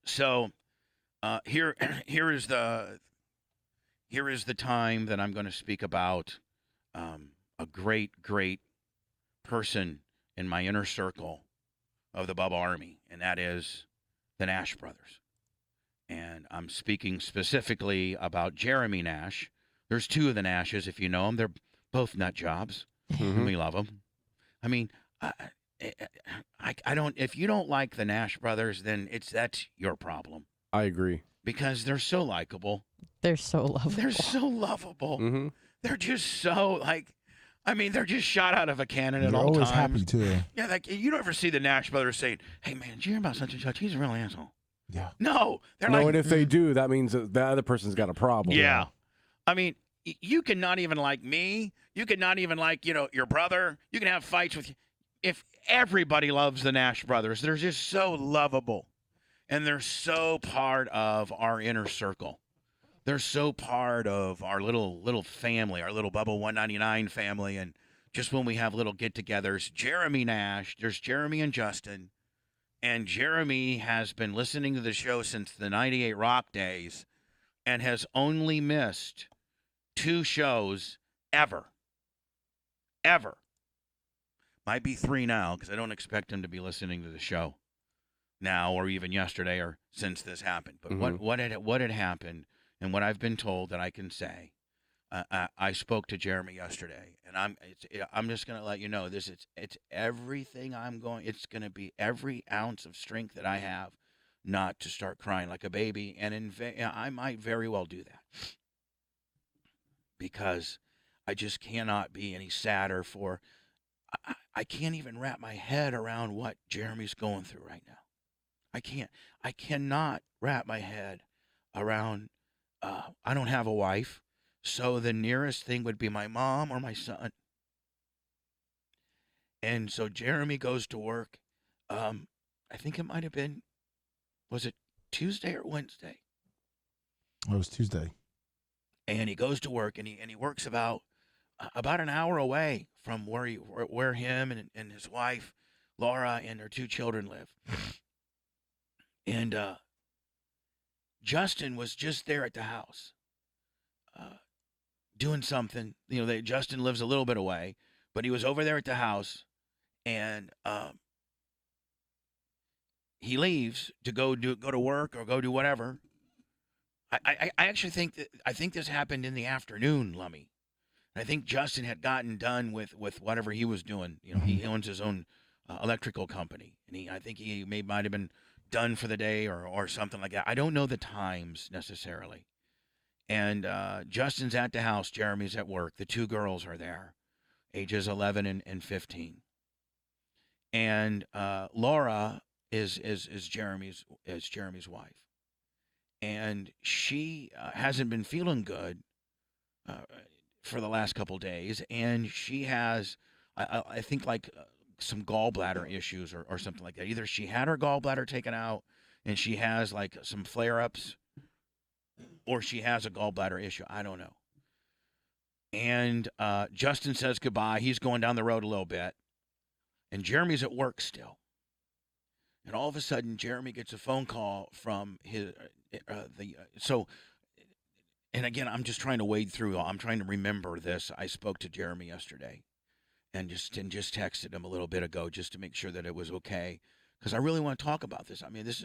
So here here is the time that I'm going to speak about a great person in my inner circle of the Bubba Army, and that is the Nash brothers. And I'm speaking specifically about Jeremy Nash. There's two of the Nashes, if you know them. They're both nut jobs, and Mm-hmm. we love them. I mean, I, I don't. If you don't like the Nash brothers, then that's your problem I agree. because they're so likable. They're so lovable. They're so lovable. Mm-hmm. They're just so like. I mean, they're just shot out of a cannon at They're all always times. happy too. Yeah, like you don't ever see the Nash brothers saying, "Hey, man, did you hear about such and such? He's a real asshole." Yeah. No, they're No, like, and if they do, that means that the other person's got a problem. yeah. I mean, you can not even like me. You can not even like, your brother. You can have fights with if everybody loves the Nash brothers. They're just so lovable. And they're so part of our inner circle. They're so part of our little family, our little Bubba 199 family. And just when we have little get-togethers, Jeremy Nash, there's Jeremy and Justin. And Jeremy has been listening to the show since the 98 Rock days and has only missed 2 shows ever. Ever. Might be 3 now because I don't expect him to be listening to the show now or even yesterday or since this happened. But what had happened and what I've been told that I can say, I spoke to Jeremy yesterday, and I'm just going to let you know this. It's everything I'm going. It's going to be every ounce of strength that I have not to start crying like a baby, and I might very well do that because I just cannot be any sadder for. I can't even wrap my head around what Jeremy's going through right now. I can't. I cannot wrap my head around. I don't have a wife. So the nearest thing would be my mom or my son. And so Jeremy goes to work. I think it might have been, was it Tuesday or Wednesday? It was Tuesday. And he goes to work and he works about an hour away from where him and his wife, Laura, and their 2 children live. And Justin was just there at the house. Doing something, Justin lives a little bit away, but he was over there at the house, and he leaves to go to work or go do whatever. I actually think this happened in the afternoon, Lummy. I think Justin had gotten done with whatever he was doing. He owns his own electrical company, and I think he might have been done for the day or something like that. I don't know the times necessarily. And Justin's at the house. Jeremy's at work. The 2 girls are there, ages 11 and 15. And Laura is Jeremy's wife, and she hasn't been feeling good for the last couple days, and she has, I think, like some gallbladder issues or something like that. Either she had her gallbladder taken out, and she has like some flare-ups, or she has a gallbladder issue. I don't know. And Justin says goodbye. He's going down the road a little bit. And Jeremy's at work still. And all of a sudden, Jeremy gets a phone call from his and again, I'm just trying to wade through. I'm trying to remember this. I spoke to Jeremy yesterday and just texted him a little bit ago just to make sure that it was okay. Because I really want to talk about this. I mean, this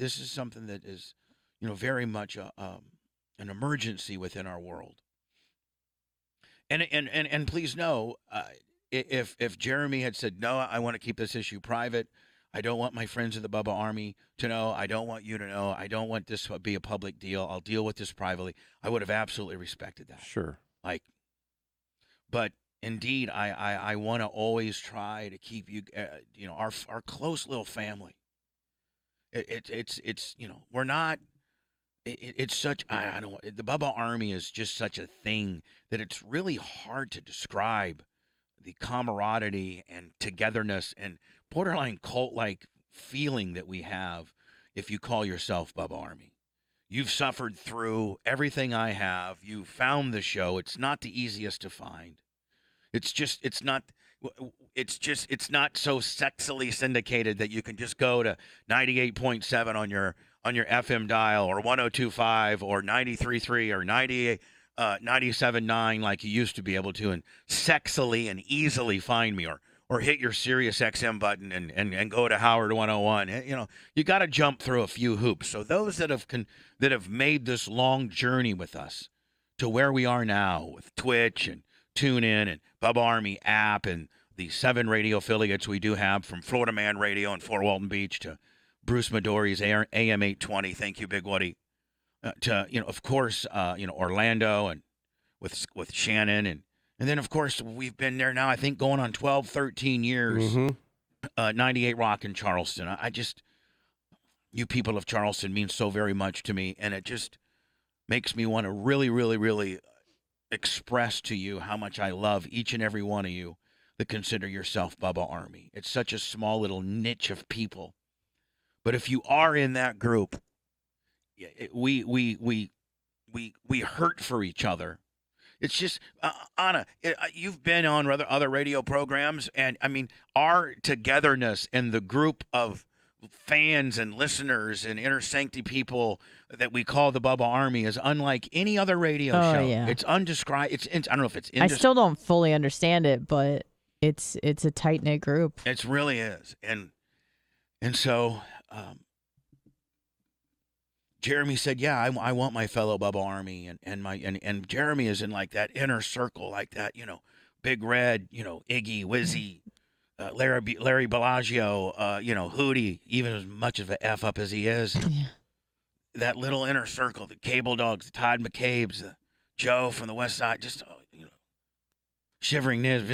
is something that is, very much an emergency within our world. And please know, if Jeremy had said no, I want to keep this issue private. I don't want my friends of the Bubba Army to know. I don't want you to know. I don't want this to be a public deal. I'll deal with this privately. I would have absolutely respected that. Sure. But indeed, I want to always try to keep you, our close little family. It's we're not. It's such I don't. The Bubba Army is just such a thing that it's really hard to describe the camaraderie and togetherness and borderline cult-like feeling that we have if you call yourself Bubba Army. You've suffered through everything I have. You found the show. It's not the easiest to find. It's not it's not so sexily syndicated that you can just go to 98.7 on your FM dial, or 102.5 or 93.3 or 98 97.9 like you used to be able to, and sexily and easily find me, or hit your Sirius XM button and go to Howard 101. You got to jump through a few hoops. So those that have made this long journey with us to where we are now with Twitch and TuneIn and Bubba Army app and the 7 radio affiliates we do have, from Florida Man Radio in Fort Walton Beach to Bruce Midori's AM 820. Thank you, Big Woody. To of course, Orlando, and with Shannon, and then of course we've been there now. I think going on 12, 13 years. 98 Rock in Charleston. I just, you people of Charleston mean so very much to me, and it just makes me want to really, really, really express to you how much I love each and every one of you that consider yourself Bubba Army. It's such a small little niche of people, but if you are in that group, we hurt for each other. It's just, Anna, you've been on other radio programs, and I mean, our togetherness and the group of fans and listeners and inner sancti people that we call the Bubba Army is unlike any other radio show. Yeah. It's undescribed. I don't know if it's. I still don't fully understand it, but it's a tight knit group. It really is, and so. Jeremy said, "Yeah, I want my fellow Bubba Army, and Jeremy is in like that inner circle, like that, Big Red, Iggy, Wizzy, Larry Bellagio, Hootie, even as much of a f up as he is, that little inner circle, the Cable Dogs, the Todd McCabe's, the Joe from the West Side, just Shivering Niz,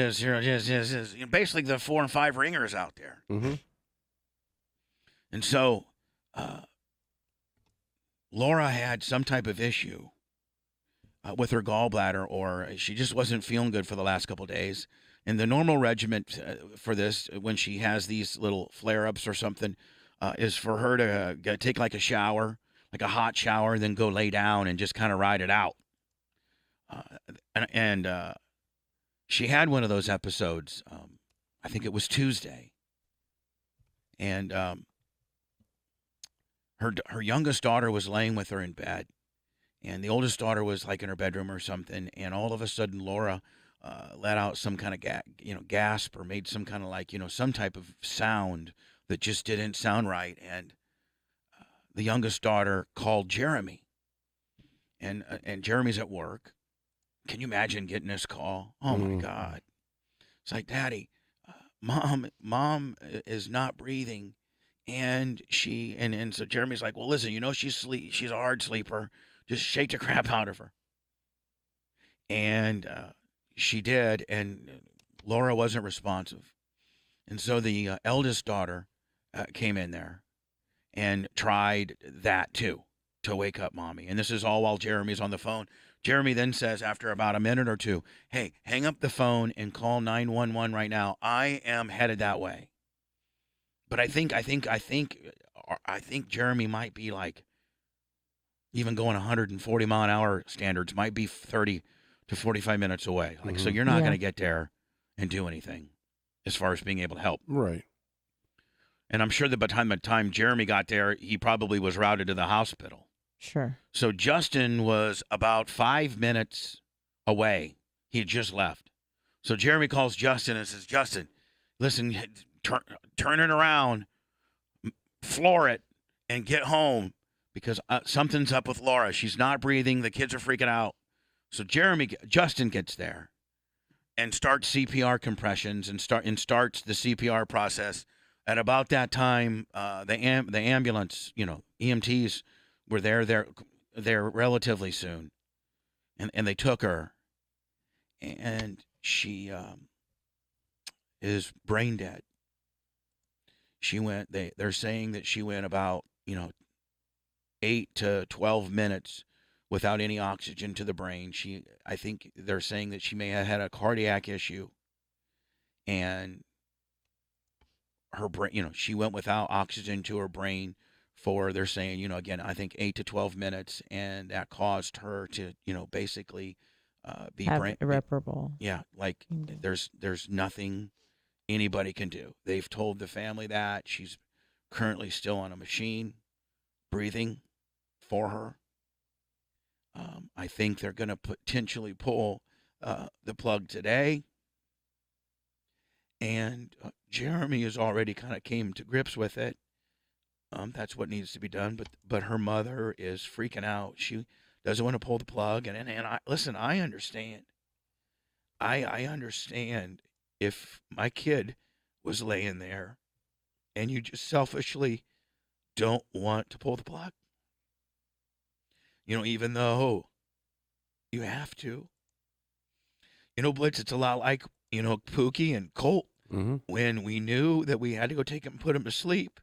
basically the 4 and 5 ringers out there, and so." Laura had some type of issue with her gallbladder, or she just wasn't feeling good for the last couple of days. And the normal regimen for this, when she has these little flare-ups or something, is for her to take like a shower, like a hot shower, then go lay down and just kind of ride it out. And she had one of those episodes, I think it was Tuesday. And her youngest daughter was laying with her in bed, and the oldest daughter was like in her bedroom or something, and all of a sudden Laura let out some kind of gasp, or made some kind of like some type of sound that just didn't sound right, and the youngest daughter called Jeremy, and Jeremy's at work. Can you imagine getting this call? Oh my God! It's like, Daddy, mom is not breathing. And so Jeremy's like, well, listen, she's a hard sleeper. Just shake the crap out of her. And she did, and Laura wasn't responsive. And so the eldest daughter came in there and tried that too, to wake up mommy. And this is all while Jeremy's on the phone. Jeremy then says, after about a minute or two, hey, hang up the phone and call 911 right now. I am headed that way. But I think Jeremy might be like, even going 140 mile an hour standards, might be 30 to 45 minutes away. Like, so you're not going to get there and do anything as far as being able to help. Right. And I'm sure that by the time Jeremy got there, he probably was routed to the hospital. Sure. So Justin was about 5 minutes away. He had just left. So Jeremy calls Justin and says, Justin, listen, turn it around, floor it, and get home, because something's up with Laura. She's not breathing. The kids are freaking out. So Justin gets there and starts CPR compressions and starts the CPR process. At about that time, the ambulance, EMTs were there relatively soon, and they took her, and she is brain dead. She went. They're saying that she went about 8 to 12 minutes without any oxygen to the brain. I think they're saying that she may have had a cardiac issue, and her brain. She went without oxygen to her brain for, they're saying, again, I think 8 to 12 minutes, and that caused her to basically be Have brain. irreparable. Yeah, like injury. there's nothing anybody can do. They've told the family that she's currently still on a machine, breathing for her. I think they're going to potentially pull the plug today. And Jeremy has already kind of came to grips with it. That's what needs to be done. But her mother is freaking out. She doesn't want to pull the plug. And I listen. I understand. I understand if my kid was laying there and you just selfishly don't want to pull the plug. Even though you have to. Blitz, it's a lot like, Pookie and Colt Mm-hmm. when we knew that we had to go take him and put him to sleep.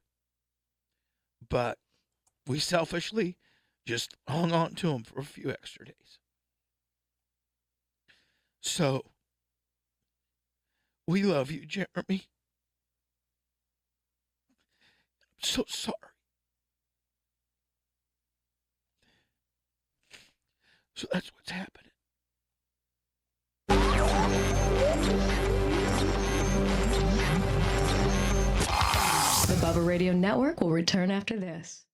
But we selfishly just hung on to him for a few extra days. So, we love you, Jeremy. I'm so sorry. So that's what's happening. The Bubba Radio Network will return after this.